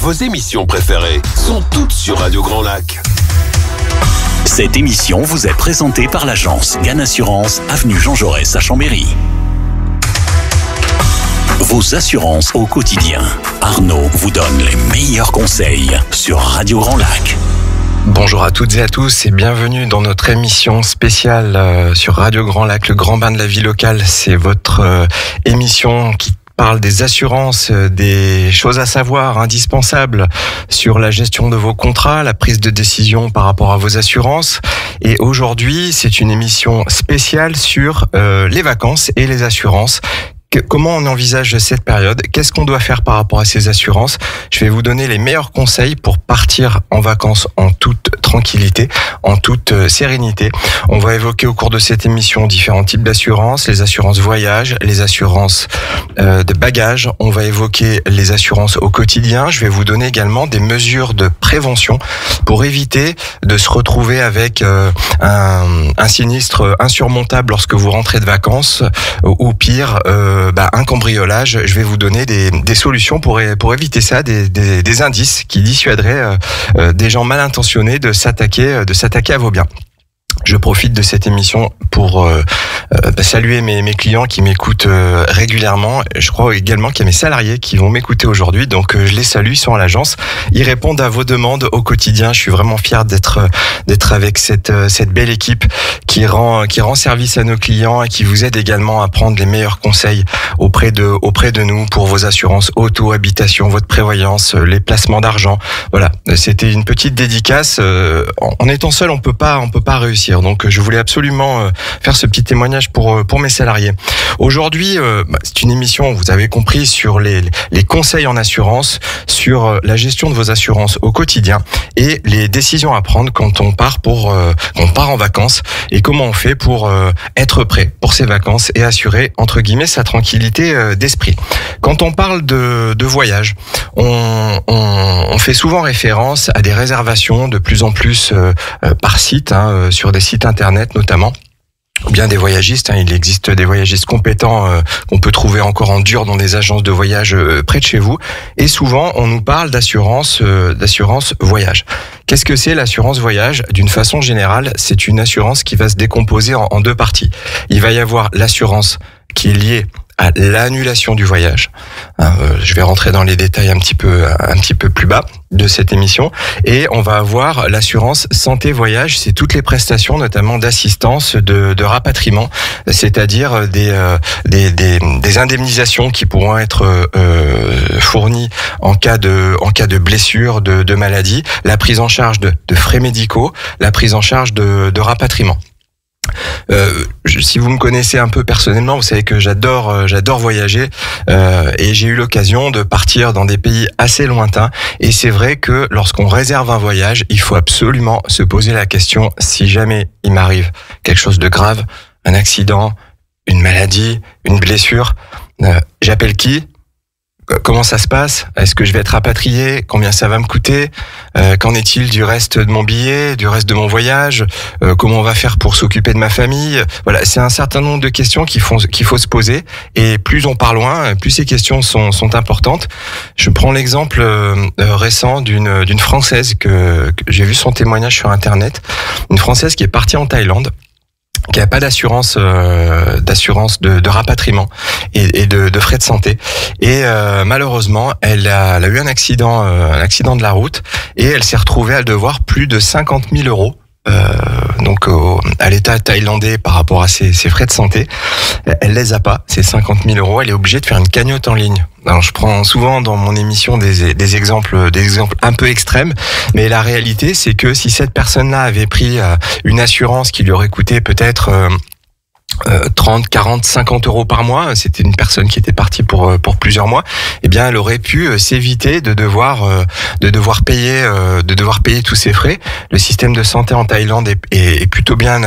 Vos émissions préférées sont toutes sur Radio Grand Lac. Cette émission vous est présentée par l'agence Gann Assurance, avenue Jean Jaurès à Chambéry. Vos assurances au quotidien. Arnaud vous donne les meilleurs conseils sur Radio Grand Lac. Bonjour à toutes et à tous et bienvenue dans notre émission spéciale sur Radio Grand Lac, le grand bain de la vie locale. C'est votre émission qui parle des assurances, des choses à savoir indispensables sur la gestion de vos contrats, la prise de décision par rapport à vos assurances. Et aujourd'hui, c'est une émission spéciale sur les vacances et les assurances. Comment on envisage cette période? Qu'est-ce qu'on doit faire par rapport à ces assurances? Je vais vous donner les meilleurs conseils pour partir en vacances en toute tranquillité, en toute sérénité. On va évoquer au cours de cette émission différents types d'assurances, les assurances voyage, les assurances de bagages. On va évoquer les assurances au quotidien. Je vais vous donner également des mesures de prévention pour éviter de se retrouver avec un sinistre insurmontable lorsque vous rentrez de vacances ou pire, un cambriolage. Je vais vous donner des solutions pour éviter ça, des indices qui dissuaderaient des gens mal intentionnés de s'attaquer à vos biens. Je profite de cette émission pour saluer mes clients qui m'écoutent régulièrement. Je crois également qu'il y a mes salariés qui vont m'écouter aujourd'hui, donc je les salue, ils sont à l'agence. Ils répondent à vos demandes au quotidien. Je suis vraiment fier d'être avec cette belle équipe qui rend service à nos clients et qui vous aide également à prendre les meilleurs conseils auprès de nous pour vos assurances auto, habitation, votre prévoyance, les placements d'argent. Voilà, c'était une petite dédicace. En étant seul, on peut pas réussir. Donc je voulais absolument faire ce petit témoignage pour mes salariés. Aujourd'hui, c'est une émission, vous avez compris, sur les conseils en assurance, sur la gestion de vos assurances au quotidien et les décisions à prendre quand on part en vacances et comment on fait pour être prêt pour ces vacances et assurer entre guillemets sa tranquillité d'esprit. Quand on parle de voyage, on fait souvent référence à des réservations de plus en plus par site, sur des sites internet notamment, ou bien des voyagistes. Il existe des voyagistes compétents qu'on peut trouver encore en dur dans des agences de voyage près de chez vous. Et souvent, on nous parle d'assurance voyage. Qu'est-ce que c'est l'assurance voyage? D'une façon générale, c'est une assurance qui va se décomposer en deux parties. Il va y avoir l'assurance qui est liée à l'annulation du voyage. Je vais rentrer dans les détails un petit peu plus bas de cette émission. Et on va avoir l'assurance santé voyage. C'est toutes les prestations, notamment d'assistance, de rapatriement, c'est-à-dire des indemnisations qui pourront être fournies en cas de blessure, de maladie, la prise en charge de frais médicaux, la prise en charge de rapatriement. Si vous me connaissez un peu personnellement, vous savez que j'adore voyager et j'ai eu l'occasion de partir dans des pays assez lointains. Et c'est vrai que lorsqu'on réserve un voyage, il faut absolument se poser la question: si jamais il m'arrive quelque chose de grave, un accident, une maladie, une blessure, j'appelle qui? Comment ça se passe? Est-ce que je vais être rapatrié? Combien ça va me coûter? Qu'en est-il du reste de mon billet, du reste de mon voyage? Comment on va faire pour s'occuper de ma famille? Voilà, c'est un certain nombre de questions qu'il faut se poser. Et plus on part loin, plus ces questions sont importantes. Je prends l'exemple récent d'une Française que j'ai vu son témoignage sur Internet. Une Française qui est partie en Thaïlande, qui n'a pas d'assurance de rapatriement et de frais de santé, et malheureusement elle a eu un accident de la route et elle s'est retrouvée à devoir plus de 50 000 euros à l'État thaïlandais par rapport à ses frais de santé. Elle les a pas, ces 50 000 euros. Elle est obligée de faire une cagnotte en ligne. Alors, je prends souvent dans mon émission des exemples un peu extrêmes, mais la réalité, c'est que si cette personne-là avait pris une assurance qui lui aurait coûté peut-être 30, 40, 50 euros par mois, c'était une personne qui était partie pour plusieurs mois, eh bien elle aurait pu s'éviter de devoir payer tous ces frais. Le système de santé en Thaïlande est plutôt bien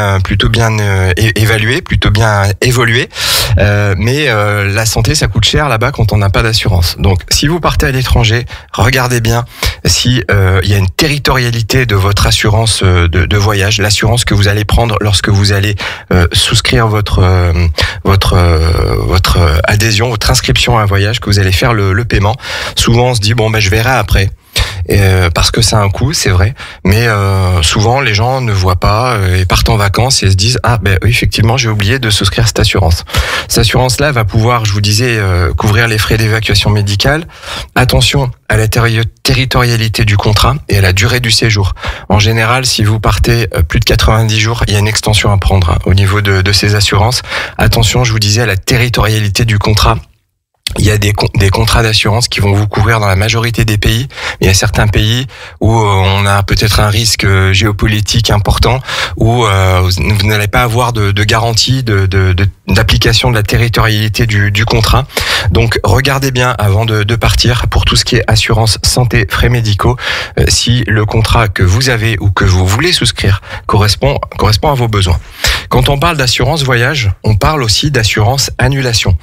évalué, plutôt bien évolué, mais la santé, ça coûte cher là-bas quand on n'a pas d'assurance. Donc si vous partez à l'étranger, regardez bien si il y a une territorialité de votre assurance de voyage, l'assurance que vous allez prendre lorsque vous allez souscrire votre adhésion, votre inscription à un voyage, que vous allez faire le paiement. Souvent on se dit je verrai après. parce que ça a un coût, c'est vrai, mais souvent les gens ne voient pas et partent en vacances et se disent oui, effectivement j'ai oublié de souscrire cette assurance. Cette assurance-là va pouvoir, je vous disais, couvrir les frais d'évacuation médicale. Attention à la territorialité du contrat et à la durée du séjour. En général, si vous partez plus de 90 jours, il y a une extension à prendre au niveau de ces assurances. Attention, je vous disais, à la territorialité du contrat. Il y a des contrats d'assurance qui vont vous couvrir dans la majorité des pays. Il y a certains pays où on a peut-être un risque géopolitique important, où vous n'allez pas avoir de garantie d'application de la territorialité du contrat. Donc regardez bien avant de partir pour tout ce qui est assurance santé, frais médicaux, si le contrat que vous avez ou que vous voulez souscrire correspond à vos besoins. Quand on parle d'assurance voyage, on parle aussi d'assurance annulation.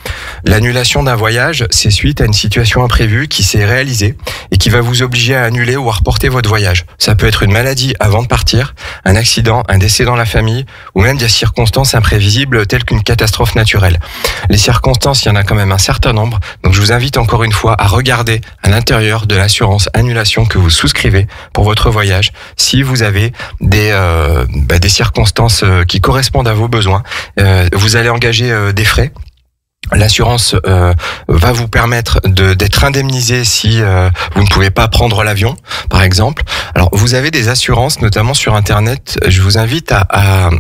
L'annulation d'un voyage, c'est suite à une situation imprévue qui s'est réalisée et qui va vous obliger à annuler ou à reporter votre voyage. Ça peut être une maladie avant de partir, un accident, un décès dans la famille ou même des circonstances imprévisibles telles qu'une catastrophe naturelle. Les circonstances, il y en a quand même un certain nombre, donc je vous invite encore une fois à regarder à l'intérieur de l'assurance annulation que vous souscrivez pour votre voyage si vous avez des circonstances qui correspondent à vos besoins. Vous allez engager des frais. L'assurance va vous permettre d'être indemnisé si vous ne pouvez pas prendre l'avion, par exemple. Alors, vous avez des assurances, notamment sur Internet. Je vous invite à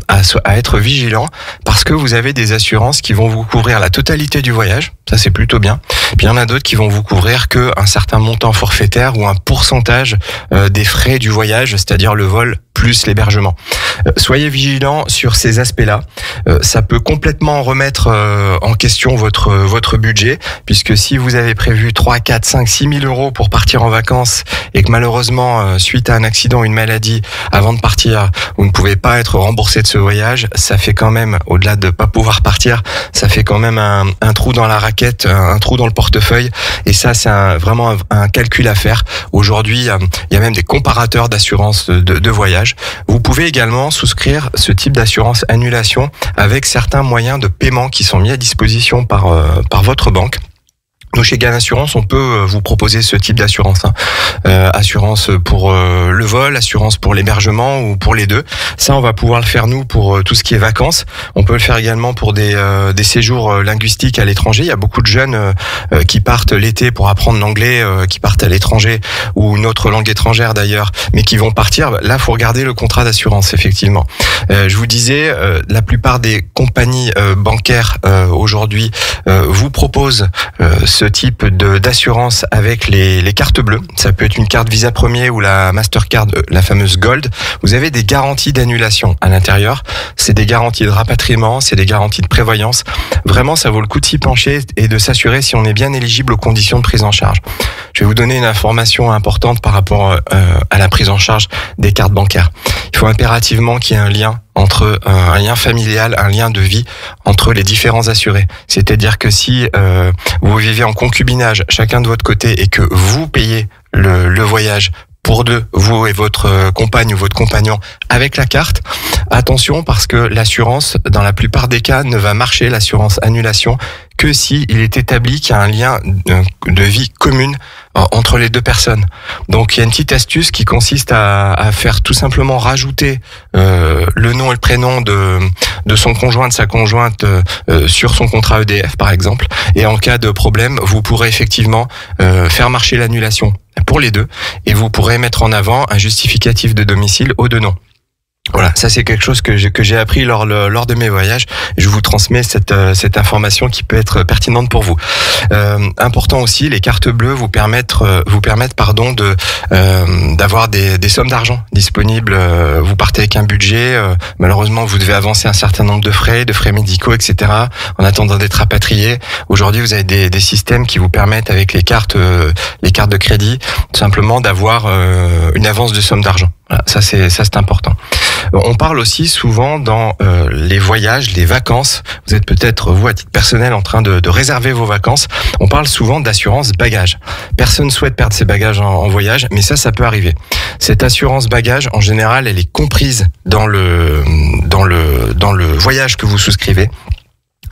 être vigilant parce que vous avez des assurances qui vont vous couvrir la totalité du voyage. Ça, c'est plutôt bien. Puis, il y en a d'autres qui vont vous couvrir qu'un certain montant forfaitaire ou un pourcentage des frais du voyage, c'est-à-dire le vol plus l'hébergement. Soyez vigilants sur ces aspects-là. Ça peut complètement remettre en question votre budget, puisque si vous avez prévu 3, 4, 5, 6 000 euros pour partir en vacances et que malheureusement, suite à un accident ou une maladie, avant de partir, vous ne pouvez pas être remboursé de ce voyage, ça fait quand même, au-delà de pas pouvoir partir, ça fait quand même un trou dans la raquette, un trou dans le portefeuille, et ça, c'est vraiment un calcul à faire. Aujourd'hui, il y a même des comparateurs d'assurance de voyage. Vous pouvez également souscrire ce type d'assurance annulation avec certains moyens de paiement qui sont mis à disposition par votre banque. Nous, chez GAN Assurance, on peut vous proposer ce type d'assurance. Assurance pour le vol, assurance pour l'hébergement ou pour les deux. Ça, on va pouvoir le faire, nous, pour tout ce qui est vacances. On peut le faire également pour des séjours linguistiques à l'étranger. Il y a beaucoup de jeunes qui partent l'été pour apprendre l'anglais, qui partent à l'étranger ou une autre langue étrangère d'ailleurs, mais qui vont partir. Là, faut regarder le contrat d'assurance, effectivement. Je vous disais, la plupart des compagnies bancaires aujourd'hui vous proposent ce type d'assurance avec les cartes bleues. Ça peut être une carte Visa Premier ou la Mastercard, la fameuse Gold. Vous avez des garanties d'annulation à l'intérieur. C'est des garanties de rapatriement, c'est des garanties de prévoyance. Vraiment, ça vaut le coup de s'y pencher et de s'assurer si on est bien éligible aux conditions de prise en charge. Je vais vous donner une information importante par rapport à la prise en charge des cartes bancaires. Il faut impérativement qu'il y ait un lien entre un lien familial, un lien de vie entre les différents assurés. C'est-à-dire que si vous vivez en concubinage chacun de votre côté et que vous payez le voyage pour deux, vous et votre compagne ou votre compagnon avec la carte, attention parce que l'assurance, dans la plupart des cas, ne va marcher, l'assurance annulation, que si il est établi qu'il y a un lien de vie commune entre les deux personnes. Donc il y a une petite astuce qui consiste à faire tout simplement rajouter le nom et le prénom de son conjoint, de sa conjointe sur son contrat EDF par exemple, et en cas de problème, vous pourrez effectivement faire marcher l'annulation pour les deux, et vous pourrez mettre en avant un justificatif de domicile aux deux noms. Voilà, ça c'est quelque chose que j'ai appris lors de mes voyages. Je vous transmets cette information qui peut être pertinente pour vous. Important aussi, les cartes bleues vous permettent d'avoir des sommes d'argent disponibles. Vous partez avec un budget, malheureusement vous devez avancer un certain nombre de frais médicaux, etc. en attendant d'être rapatrié. Aujourd'hui, vous avez des systèmes qui vous permettent avec les cartes de crédit, tout simplement d'avoir une avance de somme d'argent. Voilà, ça c'est important. On parle aussi souvent dans les voyages, les vacances. Vous êtes peut-être, vous, à titre personnel, en train de réserver vos vacances. On parle souvent d'assurance bagages. Personne ne souhaite perdre ses bagages en voyage, mais ça peut arriver. Cette assurance bagages, en général, elle est comprise dans le voyage que vous souscrivez.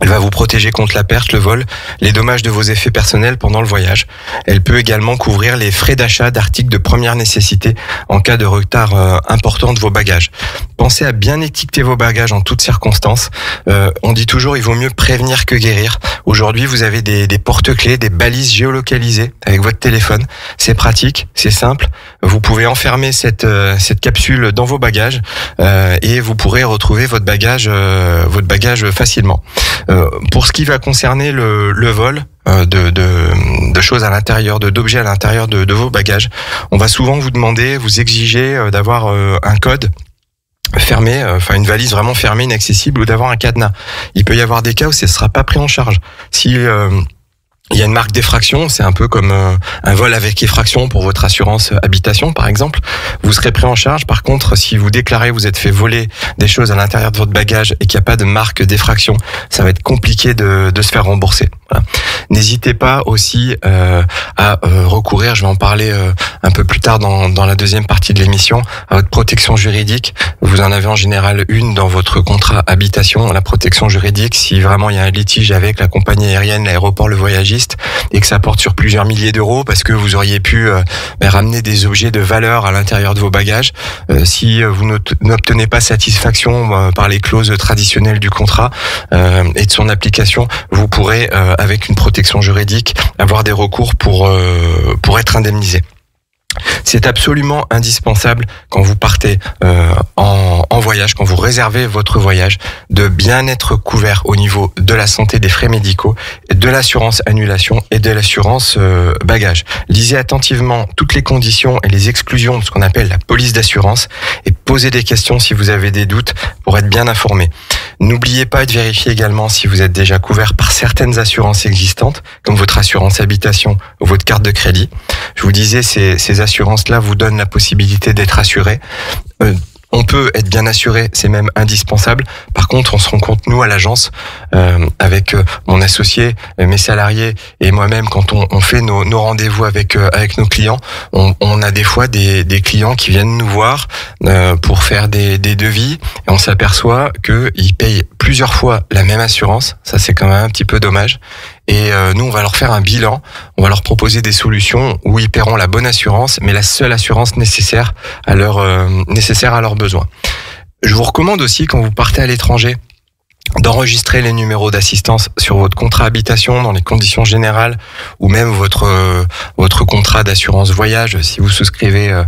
Elle va vous protéger contre la perte, le vol, les dommages de vos effets personnels pendant le voyage. Elle peut également couvrir les frais d'achat d'articles de première nécessité en cas de retard important de vos bagages. Pensez à bien étiqueter vos bagages en toutes circonstances. On dit toujours il vaut mieux prévenir que guérir. Aujourd'hui, vous avez des porte-clés, des balises géolocalisées avec votre téléphone. C'est pratique, c'est simple. Vous pouvez enfermer cette capsule dans vos bagages et vous pourrez retrouver votre bagage facilement. Pour ce qui va concerner le vol de choses à l'intérieur, d'objets à l'intérieur de vos bagages, on va souvent vous demander, vous exiger d'avoir un code fermé, une valise vraiment fermée, inaccessible, ou d'avoir un cadenas. Il peut y avoir des cas où ce ne sera pas pris en charge. Si il y a une marque d'effraction, c'est un peu comme un vol avec effraction pour votre assurance habitation, par exemple. Vous serez pris en charge. Par contre, si vous déclarez vous êtes fait voler des choses à l'intérieur de votre bagage et qu'il n'y a pas de marque d'effraction, ça va être compliqué de se faire rembourser. Voilà. N'hésitez pas aussi à recourir, je vais en parler un peu plus tard dans la deuxième partie de l'émission, à votre protection juridique. Vous en avez en général une dans votre contrat habitation, la protection juridique, si vraiment il y a un litige avec la compagnie aérienne, l'aéroport, le voyagiste, et que ça porte sur plusieurs milliers d'euros parce que vous auriez pu ramener des objets de valeur à l'intérieur de vos bagages. Si vous n'obtenez pas satisfaction par les clauses traditionnelles du contrat et de son application, vous pourrez, avec une protection juridique, avoir des recours pour être indemnisé. C'est absolument indispensable quand vous partez en voyage, quand vous réservez votre voyage, de bien être couvert au niveau de la santé, des frais médicaux, de l'assurance annulation et de l'assurance bagage. Lisez attentivement toutes les conditions et les exclusions de ce qu'on appelle la police d'assurance et posez des questions si vous avez des doutes pour être bien informé. N'oubliez pas de vérifier également si vous êtes déjà couvert par certaines assurances existantes, comme votre assurance habitation ou votre carte de crédit. Je vous disais, ces assurances-là vous donnent la possibilité d'être assuré. On peut être bien assuré, c'est même indispensable. Par contre, on se rend compte, nous, à l'agence, avec mon associé, mes salariés et moi-même, quand on fait nos rendez-vous avec nos clients, on a des fois des clients qui viennent nous voir pour faire des devis et on s'aperçoit qu'ils payent plusieurs fois la même assurance. Ça, c'est quand même un petit peu dommage. Et nous, on va leur faire un bilan, on va leur proposer des solutions où ils paieront la bonne assurance, mais la seule assurance nécessaire à leurs besoins. Je vous recommande aussi, quand vous partez à l'étranger, d'enregistrer les numéros d'assistance sur votre contrat habitation dans les conditions générales ou même votre contrat d'assurance voyage si vous souscrivez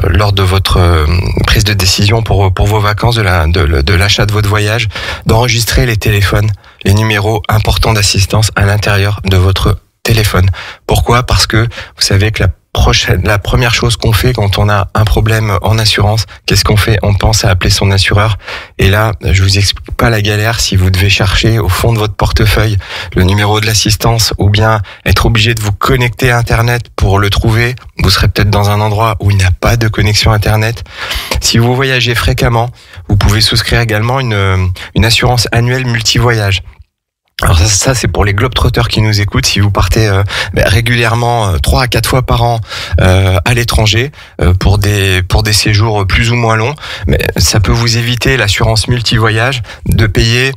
lors de votre prise de décision pour vos vacances, de l'achat de votre voyage, d'enregistrer les téléphones, les numéros importants d'assistance à l'intérieur de votre téléphone. Pourquoi ? Parce que vous savez que la première chose qu'on fait quand on a un problème en assurance, qu'est-ce qu'on fait ? On pense à appeler son assureur. Et là, je vous explique pas la galère si vous devez chercher au fond de votre portefeuille le numéro de l'assistance ou bien être obligé de vous connecter à Internet pour le trouver. Vous serez peut-être dans un endroit où il n'y a pas de connexion Internet. Si vous voyagez fréquemment, vous pouvez souscrire également une assurance annuelle multi-voyage. Alors ça c'est pour les globetrotters qui nous écoutent. Si vous partez régulièrement 3 à 4 fois par an à l'étranger pour des séjours plus ou moins longs, mais ça peut vous éviter l'assurance multi-voyage de payer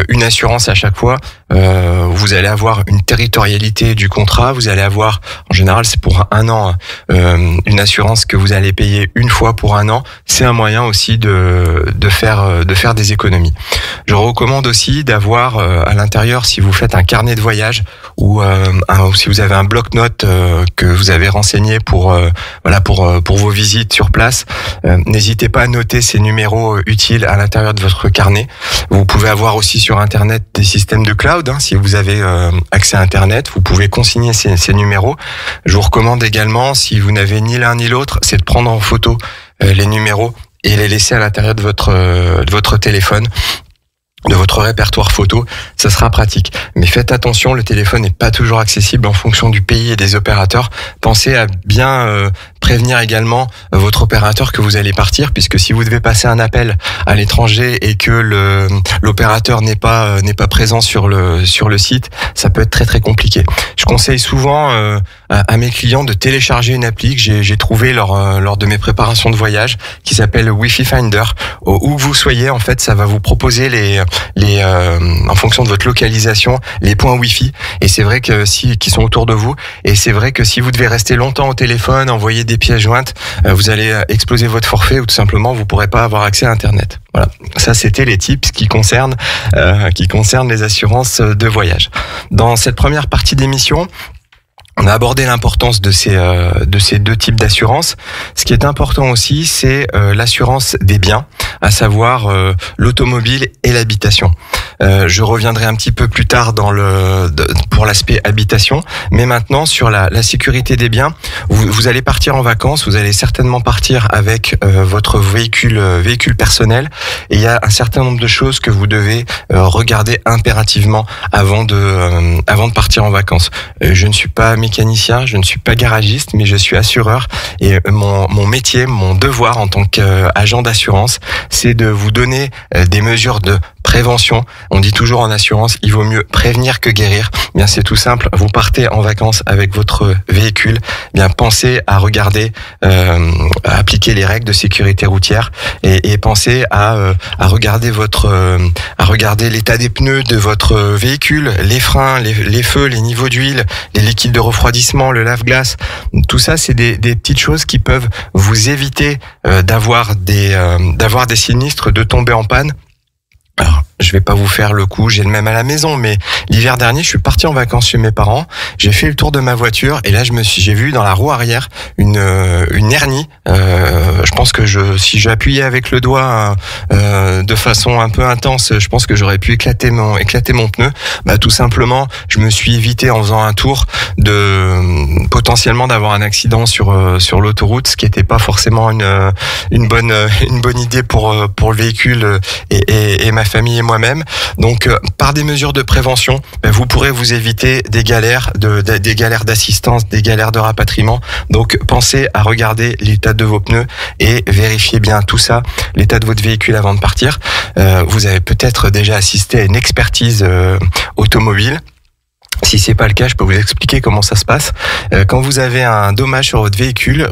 une assurance à chaque fois. Vous allez avoir une territorialité du contrat, vous allez avoir, en général c'est pour un an, une assurance que vous allez payer une fois pour un an. C'est un moyen aussi de faire des économies. Je recommande aussi d'avoir à l'intérieur, si vous faites un carnet de voyage ou si vous avez un bloc-notes que vous avez renseigné pour vos visites sur place, n'hésitez pas à noter ces numéros utiles à l'intérieur de votre carnet. Vous pouvez avoir aussi sur Internet des systèmes de cloud. Si vous avez accès à Internet, vous pouvez consigner ces numéros. Je vous recommande également, si vous n'avez ni l'un ni l'autre, c'est de prendre en photo les numéros et les laisser à l'intérieur de votre téléphone, de votre répertoire photo, ça sera pratique. Mais faites attention, le téléphone n'est pas toujours accessible en fonction du pays et des opérateurs. Pensez à bien prévenir également votre opérateur que vous allez partir, puisque si vous devez passer un appel à l'étranger et que l'opérateur n'est pas présent sur le site, ça peut être très très compliqué. Je conseille souvent à mes clients de télécharger une appli que j'ai trouvée lors de mes préparations de voyage, qui s'appelle Wi-Fi Finder. Où que vous soyez, en fait, ça va vous proposer en fonction de votre localisation, les points Wi-Fi. Et c'est vrai que qui sont autour de vous. Et c'est vrai que si vous devez rester longtemps au téléphone, envoyer des pièces jointes, vous allez exploser votre forfait ou tout simplement vous pourrez pas avoir accès à Internet. Voilà. Ça, c'était les tips qui concernent les assurances de voyage. Dans cette première partie d'émission, on a abordé l'importance de ces deux types d'assurance. Ce qui est important aussi, c'est l'assurance des biens, à savoir l'automobile et l'habitation. Je reviendrai un petit peu plus tard pour l'aspect habitation, mais maintenant sur la sécurité des biens, vous allez partir en vacances, vous allez certainement partir avec votre véhicule personnel, et il y a un certain nombre de choses que vous devez regarder impérativement avant de partir en vacances. Je ne suis pas mécanicien, je ne suis pas garagiste, mais je suis assureur, et mon métier, mon devoir en tant qu'agent d'assurance, c'est de vous donner des mesures de prévention. On dit toujours en assurance, il vaut mieux prévenir que guérir. Bien, c'est tout simple. Vous partez en vacances avec votre véhicule. Bien, pensez à regarder, à appliquer les règles de sécurité routière et pensez à regarder l'état des pneus de votre véhicule, les freins, les feux, les niveaux d'huile, les liquides de refroidissement, le lave-glace. Tout ça, c'est des petites choses qui peuvent vous éviter d'avoir des sinistres, de tomber en panne. Alors, je vais pas vous faire le coup, j'ai le même à la maison, mais l'hiver dernier, je suis parti en vacances chez mes parents, j'ai fait le tour de ma voiture, et là, j'ai vu dans la roue arrière une hernie. Je pense que si j'appuyais avec le doigt de façon un peu intense, je pense que j'aurais pu éclater mon pneu. Bah, tout simplement, je me suis évité en faisant un tour potentiellement d'avoir un accident sur l'autoroute, ce qui n'était pas forcément une bonne idée pour le véhicule et ma famille et moi-même. Donc, par des mesures de prévention, vous pourrez vous éviter des galères d'assistance, des galères de rapatriement. Donc, pensez à regarder l'état de vos pneus et vérifiez bien tout ça, l'état de votre véhicule avant de partir. Vous avez peut-être déjà assisté à une expertise automobile. Si c'est pas le cas, je peux vous expliquer comment ça se passe. Quand vous avez un dommage sur votre véhicule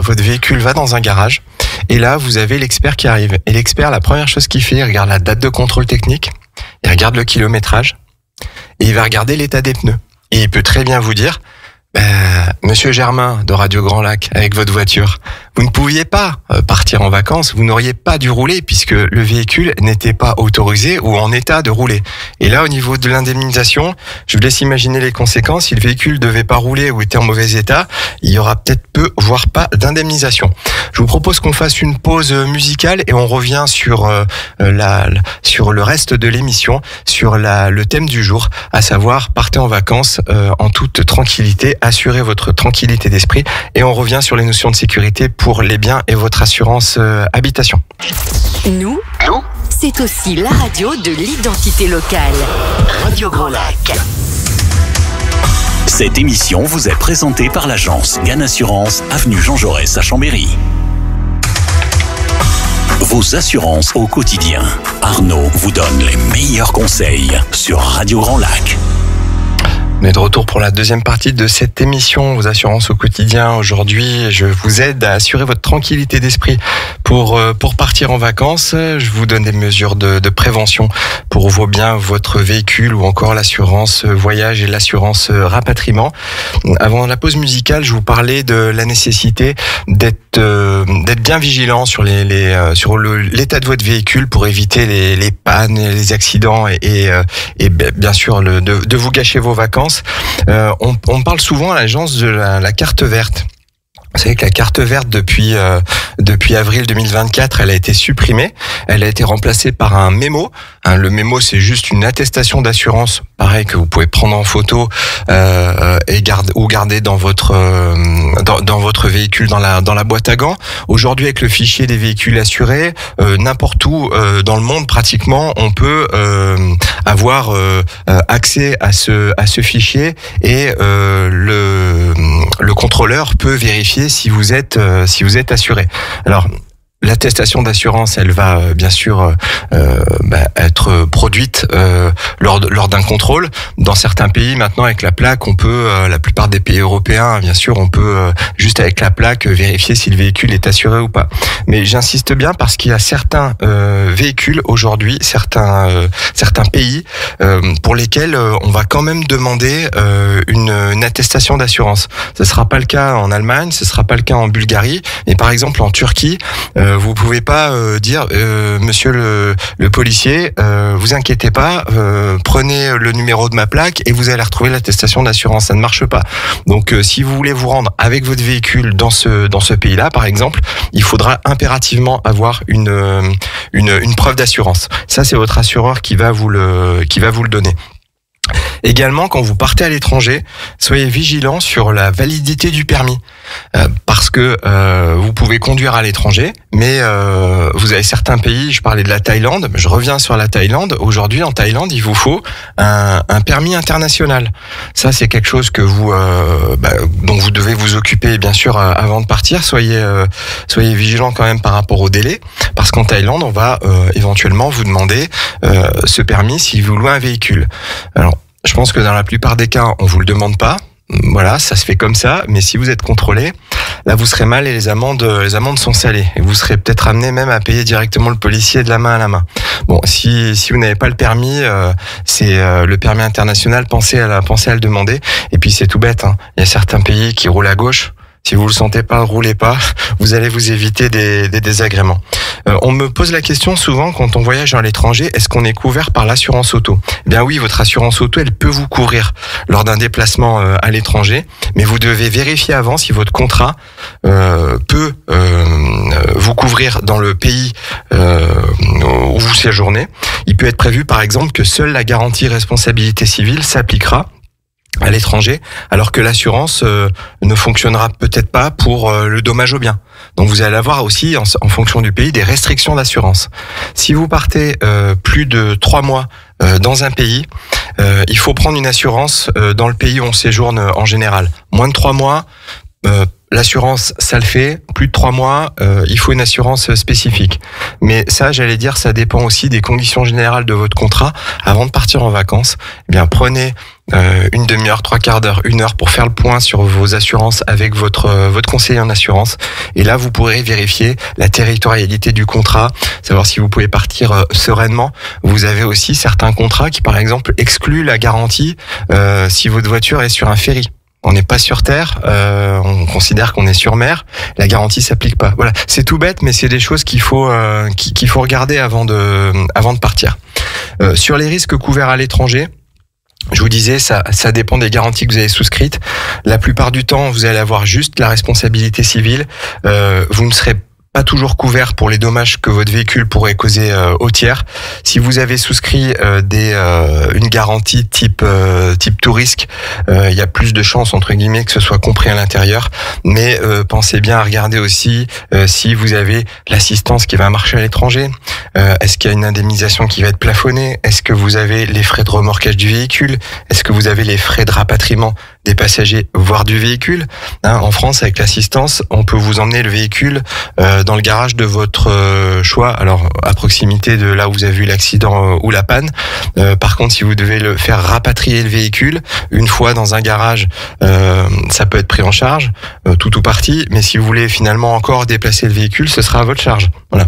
va dans un garage, et là, vous avez l'expert qui arrive. Et l'expert, la première chose qu'il fait, il regarde la date de contrôle technique, il regarde le kilométrage, et il va regarder l'état des pneus. Et il peut très bien vous dire, Monsieur Germain de Radio Grand Lac, avec votre voiture, vous ne pouviez pas partir en vacances, vous n'auriez pas dû rouler puisque le véhicule n'était pas autorisé ou en état de rouler. Et là, au niveau de l'indemnisation, je vous laisse imaginer les conséquences. Si le véhicule devait pas rouler ou était en mauvais état, il y aura peut-être peu, voire pas d'indemnisation. Je vous propose qu'on fasse une pause musicale et on revient sur le reste de l'émission, sur le thème du jour, à savoir partez en vacances en toute tranquillité, assurez votre tranquillité d'esprit, et on revient sur les notions de sécurité pour les biens et votre assurance habitation. Nous, c'est aussi la radio de l'identité locale. Radio Grand Lac. Cette émission vous est présentée par l'agence Gann Assurance, avenue Jean Jaurès à Chambéry. Vos assurances au quotidien. Arnaud vous donne les meilleurs conseils sur Radio Grand Lac. On est de retour pour la deuxième partie de cette émission, vos assurances au quotidien. Aujourd'hui, je vous aide à assurer votre tranquillité d'esprit pour partir en vacances. Je vous donne des mesures de prévention pour vos biens, votre véhicule ou encore l'assurance voyage et l'assurance rapatriement. Avant la pause musicale, je vous parlais de la nécessité d'être bien vigilant sur l'état de votre véhicule pour éviter les pannes, les accidents et bien sûr de vous gâcher vos vacances. On parle souvent à l'agence de la carte verte. Vous savez que la carte verte, depuis avril 2024, elle a été supprimée. Elle a été remplacée par un mémo. Le mémo, c'est juste une attestation d'assurance, pareil, que vous pouvez prendre en photo et garder dans votre véhicule, dans la boîte à gants. Aujourd'hui, avec le fichier des véhicules assurés, n'importe où dans le monde, pratiquement, on peut avoir accès à ce fichier, et le contrôleur peut vérifier vérifier si vous êtes assuré. Alors, l'attestation d'assurance, elle va bien sûr être produite lors d'un contrôle. Dans certains pays, maintenant, avec la plaque, on peut, la plupart des pays européens, bien sûr, on peut juste avec la plaque vérifier si le véhicule est assuré ou pas. Mais j'insiste bien parce qu'il y a certains véhicules aujourd'hui, certains pays pour lesquels on va quand même demander une attestation d'assurance. Ce sera pas le cas en Allemagne, ce sera pas le cas en Bulgarie, mais par exemple en Turquie. Vous pouvez pas dire monsieur le policier, vous inquiétez pas, prenez le numéro de ma plaque et vous allez retrouver l'attestation d'assurance. Ça ne marche pas. Donc si vous voulez vous rendre avec votre véhicule dans ce pays-là, par exemple, il faudra impérativement avoir une preuve d'assurance. Ça, c'est votre assureur qui va vous le donner. Également, quand vous partez à l'étranger, soyez vigilant sur la validité du permis, parce que vous pouvez conduire à l'étranger, mais vous avez certains pays, je parlais de la Thaïlande, je reviens sur la Thaïlande. Aujourd'hui, en Thaïlande, il vous faut un permis international. Ça, c'est quelque chose que dont vous devez vous occuper, bien sûr, avant de partir. Soyez vigilant quand même par rapport au délai, parce qu'en Thaïlande, on va éventuellement vous demander ce permis si vous louez un véhicule. Alors, je pense que dans la plupart des cas, on vous le demande pas. Voilà, ça se fait comme ça. Mais si vous êtes contrôlé, là, vous serez mal et les amendes sont salées. Et vous serez peut-être amené même à payer directement le policier de la main à la main. Bon, si vous n'avez pas le permis, c'est le permis international. Pensez à le demander. Et puis c'est tout bête, hein. Il y a certains pays qui roulent à gauche. Si vous le sentez pas, roulez pas. Vous allez vous éviter des désagréments. On me pose la question souvent quand on voyage à l'étranger, est-ce qu'on est couvert par l'assurance auto ? Eh bien oui, votre assurance auto, elle peut vous couvrir lors d'un déplacement à l'étranger, mais vous devez vérifier avant si votre contrat peut vous couvrir dans le pays où vous séjournez. Il peut être prévu par exemple que seule la garantie responsabilité civile s'appliquera à l'étranger, alors que l'assurance ne fonctionnera peut-être pas pour le dommage au bien. Donc vous allez avoir aussi, en fonction du pays, des restrictions d'assurance. Si vous partez plus de 3 mois dans un pays, il faut prendre une assurance dans le pays où on séjourne en général. Moins de 3 mois, l'assurance, ça le fait. Plus de 3 mois, il faut une assurance spécifique. Mais ça, j'allais dire, ça dépend aussi des conditions générales de votre contrat. Avant de partir en vacances, eh bien, prenez une demi-heure, 3/4 d'heure, 1 heure pour faire le point sur vos assurances avec votre conseiller en assurance. Et là, vous pourrez vérifier la territorialité du contrat, savoir si vous pouvez partir sereinement. Vous avez aussi certains contrats qui, par exemple, excluent la garantie si votre voiture est sur un ferry. On n'est pas sur terre, on considère qu'on est sur mer, la garantie s'applique pas. Voilà, c'est tout bête, mais c'est des choses qu'il faut regarder avant de partir. Sur les risques couverts à l'étranger, je vous disais, ça dépend des garanties que vous avez souscrites. La plupart du temps, vous allez avoir juste la responsabilité civile. Vous ne serez pas toujours couvert pour les dommages que votre véhicule pourrait causer au tiers. Si vous avez souscrit une garantie type tout risque, il y a plus de chances entre guillemets que ce soit compris à l'intérieur. Mais pensez bien à regarder aussi si vous avez l'assistance qui va marcher à l'étranger. Est-ce qu'il y a une indemnisation qui va être plafonnée ? Est-ce que vous avez les frais de remorquage du véhicule ? Est-ce que vous avez les frais de rapatriement des passagers, voire du véhicule ? En France, avec l'assistance, on peut vous emmener le véhicule dans le garage de votre choix, alors à proximité de là où vous avez eu l'accident ou la panne. Par contre, si vous devez le faire rapatrier le véhicule, une fois dans un garage, ça peut être pris en charge, tout ou partie, mais si vous voulez finalement encore déplacer le véhicule, ce sera à votre charge. Voilà.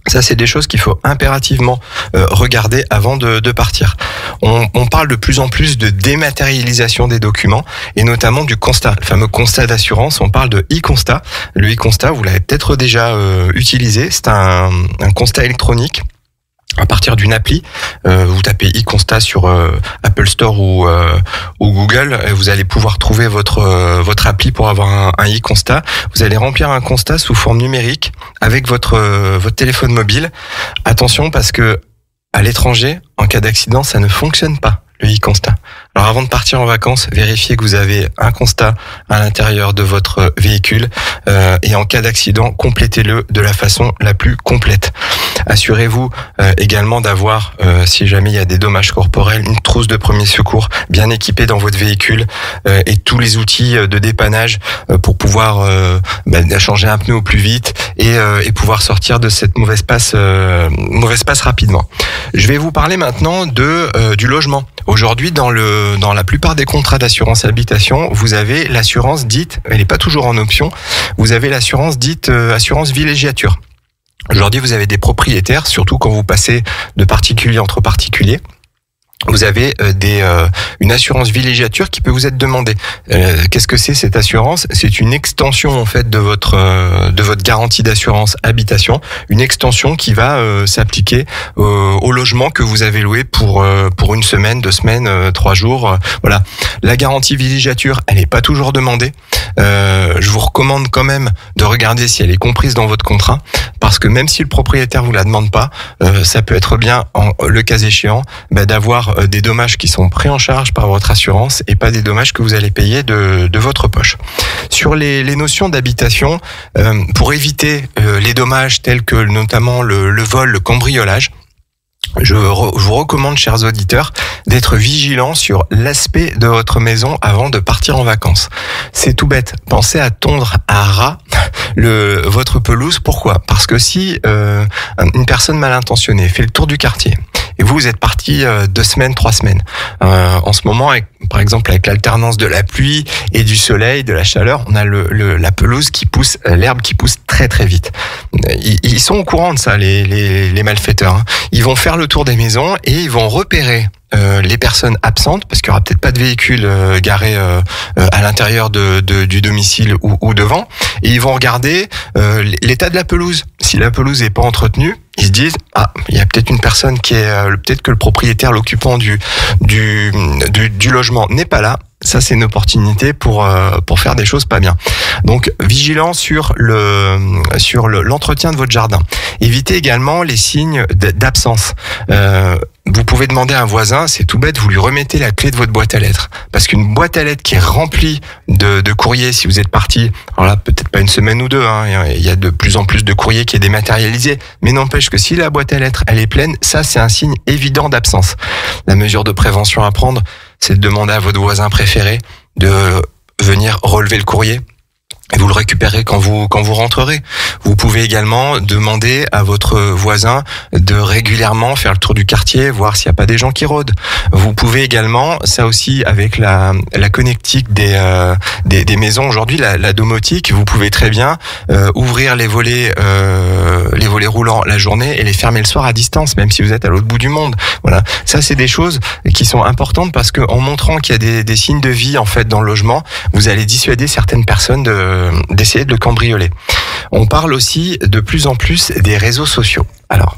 Ça, c'est des choses qu'il faut impérativement regarder avant de partir. On parle de plus en plus de dématérialisation des documents et notamment du constat, le fameux constat d'assurance. On parle de e-constat. Le e-constat, vous l'avez peut-être déjà utilisé. C'est un constat électronique. À partir d'une appli, vous tapez e-constat sur Apple Store ou Google, et vous allez pouvoir trouver votre appli pour avoir un e-constat. Vous allez remplir un constat sous forme numérique avec votre téléphone mobile. Attention, parce que à l'étranger, en cas d'accident, ça ne fonctionne pas, le e-constat. Alors avant de partir en vacances, vérifiez que vous avez un constat à l'intérieur de votre véhicule et en cas d'accident, complétez-le de la façon la plus complète. Assurez-vous également d'avoir, si jamais il y a des dommages corporels, une trousse de premier secours bien équipée dans votre véhicule et tous les outils de dépannage pour pouvoir changer un pneu au plus vite et pouvoir sortir de cette mauvaise passe rapidement. Je vais vous parler maintenant du logement. Aujourd'hui, dans la plupart des contrats d'assurance habitation, vous avez l'assurance dite, elle n'est pas toujours en option, vous avez l'assurance dite assurance villégiature. Aujourd'hui, vous avez des propriétaires, surtout quand vous passez de particulier entre particuliers. Vous avez une assurance villégiature qui peut vous être demandée. Qu'est-ce que c'est cette assurance ? C'est une extension en fait de votre garantie d'assurance habitation, une extension qui va s'appliquer au logement que vous avez loué pour une semaine, 2 semaines, 3 jours. Voilà. La garantie villégiature, elle n'est pas toujours demandée. Je vous recommande quand même de regarder si elle est comprise dans votre contrat, parce que même si le propriétaire vous la demande pas, ça peut être bien, le cas échéant, d'avoir des dommages qui sont pris en charge par votre assurance et pas des dommages que vous allez payer de votre poche. Sur les notions d'habitation, pour éviter les dommages tels que notamment le vol, le cambriolage, je vous recommande, chers auditeurs, d'être vigilants sur l'aspect de votre maison avant de partir en vacances. C'est tout bête. Pensez à tondre à ras votre pelouse. Pourquoi ? Parce que si une personne mal intentionnée fait le tour du quartier et vous êtes parti 2 semaines, 3 semaines, en ce moment, par exemple avec l'alternance de la pluie et du soleil, de la chaleur, on a la pelouse qui pousse, l'herbe qui pousse très très vite. Ils sont au courant de ça, les malfaiteurs. Hein. Ils vont faire le tour des maisons et ils vont repérer les personnes absentes, parce qu'il y aura peut-être pas de véhicule garé à l'intérieur du domicile ou devant, et ils vont regarder l'état de la pelouse. Si la pelouse est pas entretenue, ils se disent il y a peut-être une personne qui est peut-être que le propriétaire, l'occupant du logement n'est pas là. Ça, c'est une opportunité pour faire des choses pas bien. Donc, vigilant sur l'entretien de votre jardin. Évitez également les signes d'absence. Vous pouvez demander à un voisin, c'est tout bête, vous lui remettez la clé de votre boîte à lettres. Parce qu'une boîte à lettres qui est remplie de courriers, si vous êtes parti, alors là, peut-être pas 1 semaine ou 2, hein, il y a de plus en plus de courriers qui est dématérialisé, mais n'empêche que si la boîte à lettres, elle est pleine, ça, c'est un signe évident d'absence. La mesure de prévention à prendre, c'est de demander à votre voisin préféré de venir relever le courrier. Et vous le récupérez quand vous rentrerez. Vous pouvez également demander à votre voisin de régulièrement faire le tour du quartier, voir s'il n'y a pas des gens qui rôdent. Vous pouvez également, ça aussi avec la connectique des maisons aujourd'hui, la domotique, vous pouvez très bien ouvrir les volets roulants la journée et les fermer le soir à distance, même si vous êtes à l'autre bout du monde. Voilà, ça c'est des choses qui sont importantes parce que en montrant qu'il y a des signes de vie en fait dans le logement, vous allez dissuader certaines personnes d'essayer de le cambrioler. On parle aussi de plus en plus des réseaux sociaux. Alors,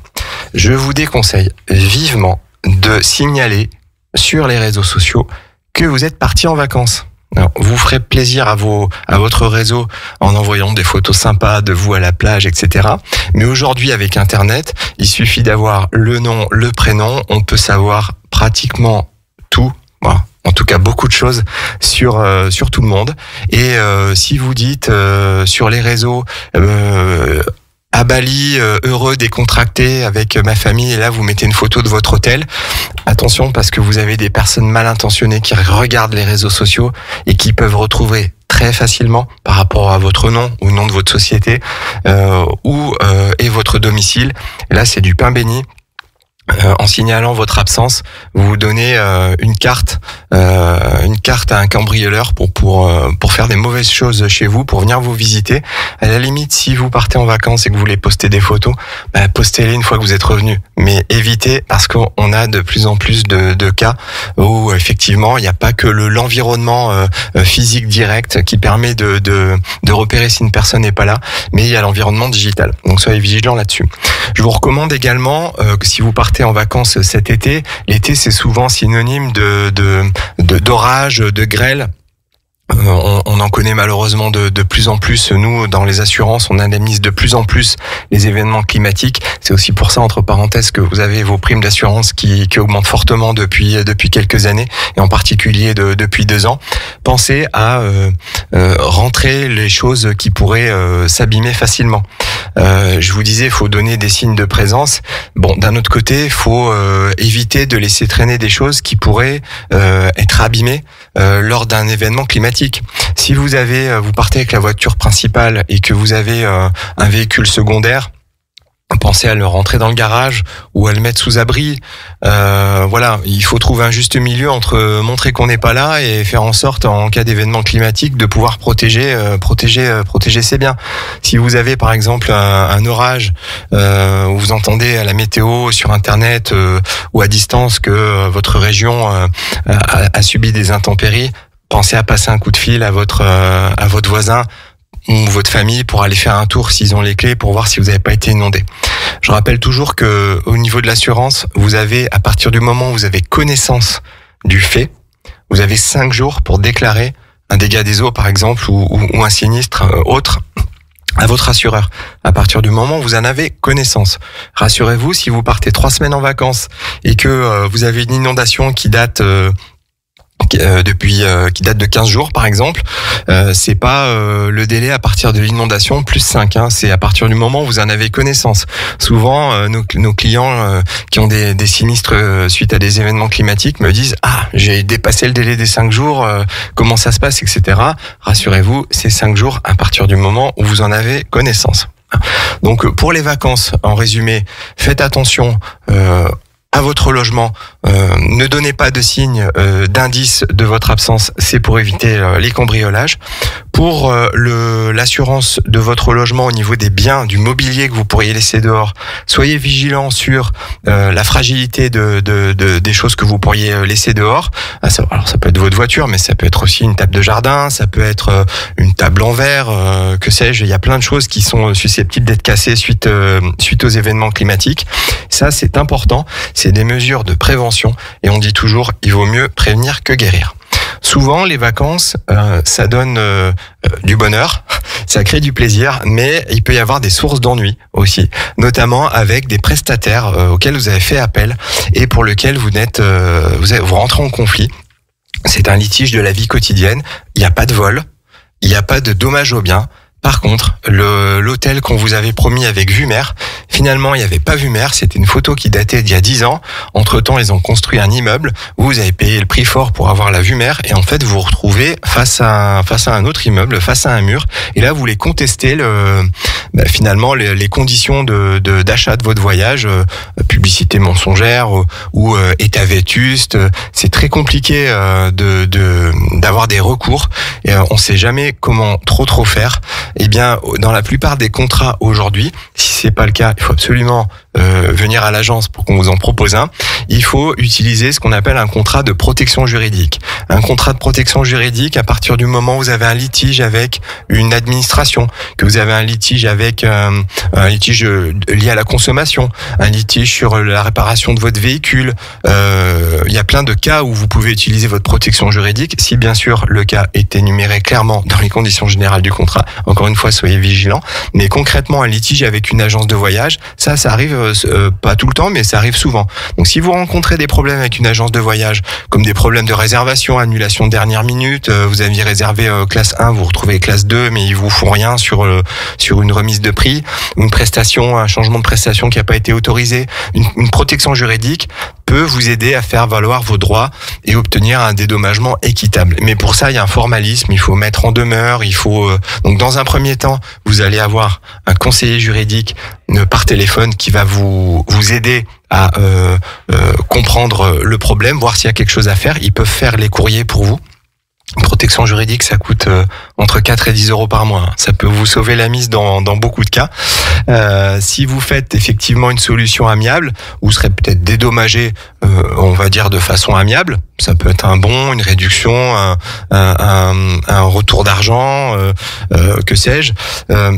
je vous déconseille vivement de signaler sur les réseaux sociaux que vous êtes parti en vacances. Alors, vous ferez plaisir à votre réseau en envoyant des photos sympas de vous à la plage, etc. Mais aujourd'hui, avec Internet, il suffit d'avoir le nom, le prénom, on peut savoir pratiquement tout. Voilà. En tout cas, beaucoup de choses sur tout le monde. Et si vous dites sur les réseaux à Bali, heureux, décontracté avec ma famille, et là vous mettez une photo de votre hôtel, attention parce que vous avez des personnes mal intentionnées qui regardent les réseaux sociaux et qui peuvent retrouver très facilement par rapport à votre nom ou nom de votre société et votre domicile. Et là, c'est du pain béni. En signalant votre absence, vous vous donnez une carte à un cambrioleur pour faire des mauvaises choses chez vous, pour venir vous visiter. À la limite, si vous partez en vacances et que vous voulez poster des photos, postez-les une fois que vous êtes revenu. Mais évitez, parce qu'on a de plus en plus de cas où effectivement il n'y a pas que l'environnement physique direct qui permet de repérer si une personne n'est pas là, mais il y a l'environnement digital. Donc soyez vigilants là-dessus. Je vous recommande également que si vous partez en vacances cet été, l'été c'est souvent synonyme d'orage, de grêle. On en connaît malheureusement de plus en plus. Nous, dans les assurances, on indemnise de plus en plus les événements climatiques. C'est aussi pour ça, entre parenthèses, que vous avez vos primes d'assurance qui augmentent fortement depuis quelques années, et en particulier depuis 2 ans. Pensez à rentrer les choses qui pourraient s'abîmer facilement. Je vous disais, il faut donner des signes de présence. Bon, d'un autre côté, il faut éviter de laisser traîner des choses qui pourraient être abîmées lors d'un événement climatique. Si vous partez avec la voiture principale et que vous avez un véhicule secondaire, pensez à le rentrer dans le garage ou à le mettre sous abri. Voilà, il faut trouver un juste milieu entre montrer qu'on n'est pas là et faire en sorte, en cas d'événement climatique, de pouvoir protéger ses biens. Si vous avez par exemple un orage, où vous entendez à la météo sur Internet ou à distance que votre région a subi des intempéries, pensez à passer un coup de fil à votre voisin ou votre famille pour aller faire un tour s'ils ont les clés, pour voir si vous n'avez pas été inondé. Je rappelle toujours que au niveau de l'assurance, vous avez, à partir du moment où vous avez connaissance du fait, vous avez 5 jours pour déclarer un dégât des eaux par exemple ou un sinistre autre à votre assureur. À partir du moment où vous en avez connaissance. Rassurez-vous, si vous partez 3 semaines en vacances et que vous avez une inondation qui date qui date de 15 jours par exemple, c'est pas le délai à partir de l'inondation plus 5, c'est à partir du moment où vous en avez connaissance. Souvent nos clients qui ont des sinistres suite à des événements climatiques me disent j'ai dépassé le délai des 5 jours, comment ça se passe, etc. Rassurez-vous, c'est 5 jours à partir du moment où vous en avez connaissance. Donc pour les vacances, en résumé, faites attention à votre logement, ne donnez pas de signes d'indice de votre absence, c'est pour éviter les cambriolages. Pour l'assurance de votre logement au niveau des biens, du mobilier que vous pourriez laisser dehors, soyez vigilants sur la fragilité des choses que vous pourriez laisser dehors. Alors ça peut être votre voiture, mais ça peut être aussi une table de jardin, ça peut être une table en verre, que sais-je. Il y a plein de choses qui sont susceptibles d'être cassées suite aux événements climatiques. Ça, c'est important. C'est des mesures de prévention, et on dit toujours, il vaut mieux prévenir que guérir. Souvent, les vacances, ça donne du bonheur, ça crée du plaisir, mais il peut y avoir des sources d'ennui aussi, notamment avec des prestataires auxquels vous avez fait appel et pour lesquels vous rentrez en conflit. C'est un litige de la vie quotidienne, il n'y a pas de vol, il n'y a pas de dommages aux biens. Par contre, l'hôtel qu'on vous avait promis avec vue mer, finalement, il n'y avait pas vue mer, c'était une photo qui datait d'il y a 10 ans. Entre-temps, ils ont construit un immeuble où vous avez payé le prix fort pour avoir la vue mer, et en fait, vous vous retrouvez face à un autre immeuble, face à un mur, et là, vous voulez contester finalement les conditions d'achat de votre voyage, publicité mensongère ou état vétuste. C'est très compliqué d'avoir des recours, et on ne sait jamais comment trop faire. Eh bien, dans la plupart des contrats aujourd'hui, si c'est pas le cas, il faut absolument venir à l'agence pour qu'on vous en propose un. Il faut utiliser ce qu'on appelle un contrat de protection juridique. Un contrat de protection juridique, à partir du moment où vous avez un litige avec une administration, que vous avez un litige avec un litige lié à la consommation, un litige sur la réparation de votre véhicule. Il y a plein de cas où vous pouvez utiliser votre protection juridique, si bien sûr le cas est énuméré clairement dans les conditions générales du contrat. Encore une fois, soyez vigilants. Mais concrètement, un litige avec une agence de voyage, ça arrive pas tout le temps, mais ça arrive souvent. Donc si vous rencontrez des problèmes avec une agence de voyage, comme des problèmes de réservation, annulation de dernière minute, vous aviez réservé classe 1, vous retrouvez classe 2, mais ils vous font rien sur une remise de prix, ou une prestation, un changement de prestation qui n'a pas été autorisé, une protection juridique peut vous aider à faire valoir vos droits et obtenir un dédommagement équitable. Mais pour ça, il y a un formalisme, il faut mettre en demeure, donc dans un premier temps, vous allez avoir un conseiller juridique par téléphone qui va vous aider à comprendre le problème, voir s'il y a quelque chose à faire. Ils peuvent faire les courriers pour vous. Une protection juridique, ça coûte entre 4 et 10 euros par mois. Ça peut vous sauver la mise dans beaucoup de cas. Si vous faites effectivement une solution amiable, vous serez peut-être dédommagé, on va dire de façon amiable. Ça peut être un bon, une réduction, un retour d'argent, que sais-je.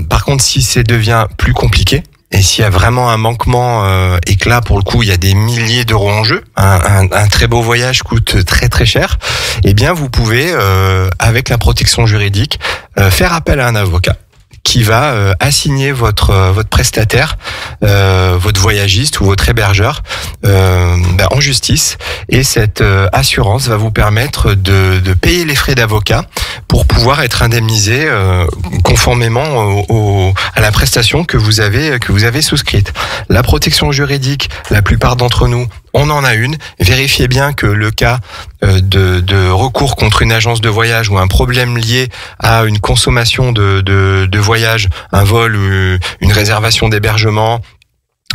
Par contre, si ça devient plus compliqué, Et s'il y a vraiment un manquement et que là, pour le coup, il y a des milliers d'euros en jeu, un très beau voyage coûte très très cher, eh bien vous pouvez, avec la protection juridique, faire appel à un avocat qui va assigner votre prestataire, votre voyagiste ou votre hébergeur en justice. Et cette assurance va vous permettre de payer les frais d'avocat pour pouvoir être indemnisé conformément à la prestation que vous avez souscrite. La protection juridique, la plupart d'entre nous, on en a une. Vérifiez bien que le cas de recours contre une agence de voyage ou un problème lié à une consommation de voyage, un vol ou une réservation d'hébergement,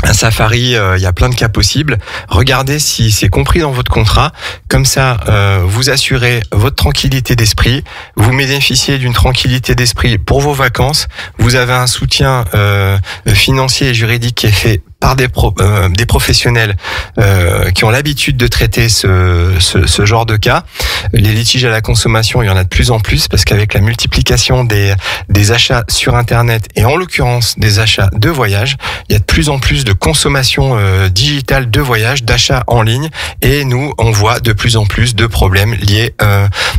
un safari, il y a plein de cas possibles. Regardez si c'est compris dans votre contrat. Comme ça, vous assurez votre tranquillité d'esprit. Vous bénéficiez d'une tranquillité d'esprit pour vos vacances. Vous avez un soutien financier et juridique qui est fait par des professionnels qui ont l'habitude de traiter ce genre de cas. Les litiges à la consommation, il y en a de plus en plus parce qu'avec la multiplication des achats sur Internet et en l'occurrence des achats de voyage, il y a de plus en plus de consommation digitale de voyage, d'achats en ligne, et nous, on voit de plus en plus de problèmes liés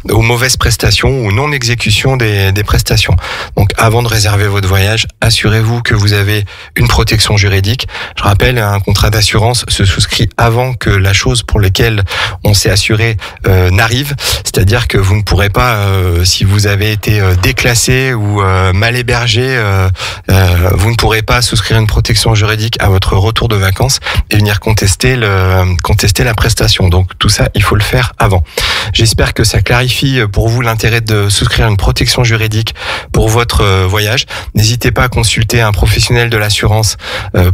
aux mauvaises prestations ou non-exécution des prestations. Donc avant de réserver votre voyage, assurez-vous que vous avez une protection juridique. Je rappelle, un contrat d'assurance se souscrit avant que la chose pour laquelle on s'est assuré n'arrive. C'est-à-dire que vous ne pourrez pas, si vous avez été déclassé ou mal hébergé, vous ne pourrez pas souscrire une protection juridique à votre retour de vacances et venir contester la prestation. Donc tout ça, il faut le faire avant. J'espère que ça clarifie pour vous l'intérêt de souscrire une protection juridique pour votre voyage. N'hésitez pas à consulter un professionnel de l'assurance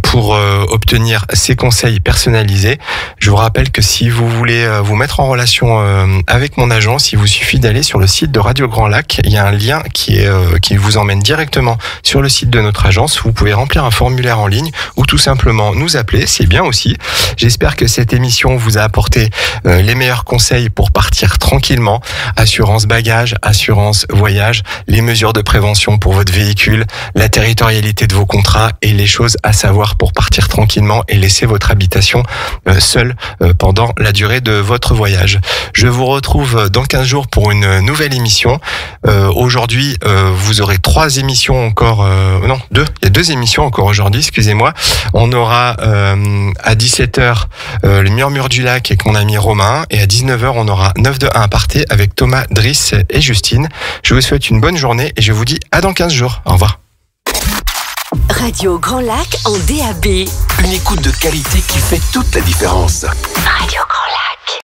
pour obtenir ces conseils personnalisés. Je vous rappelle que si vous voulez vous mettre en relation avec mon agence, il vous suffit d'aller sur le site de Radio Grand Lac. Il y a un lien qui vous emmène directement sur le site de notre agence. Vous pouvez remplir un formulaire en ligne ou tout simplement nous appeler, c'est bien aussi. J'espère que cette émission vous a apporté les meilleurs conseils pour partir tranquillement. Assurance bagage, assurance voyage, les mesures de prévention pour votre véhicule, la territorialité de vos contrats et les choses à savoir pour partir tranquillement et laisser votre habitation seule pendant la durée de votre voyage. Je vous retrouve dans 15 jours pour une nouvelle émission. Aujourd'hui, vous aurez 3 émissions encore, non, 2. Il y a 2 émissions encore aujourd'hui, excusez-moi. On aura à 17h le Murmure du Lac avec mon ami Romain, et à 19h on aura 9 de 1 aparté avec Thomas, Driss et Justine. Je vous souhaite une bonne journée et je vous dis à dans 15 jours. Au revoir. Radio Grand Lac en DAB. Une écoute de qualité qui fait toute la différence. Radio Grand Lac.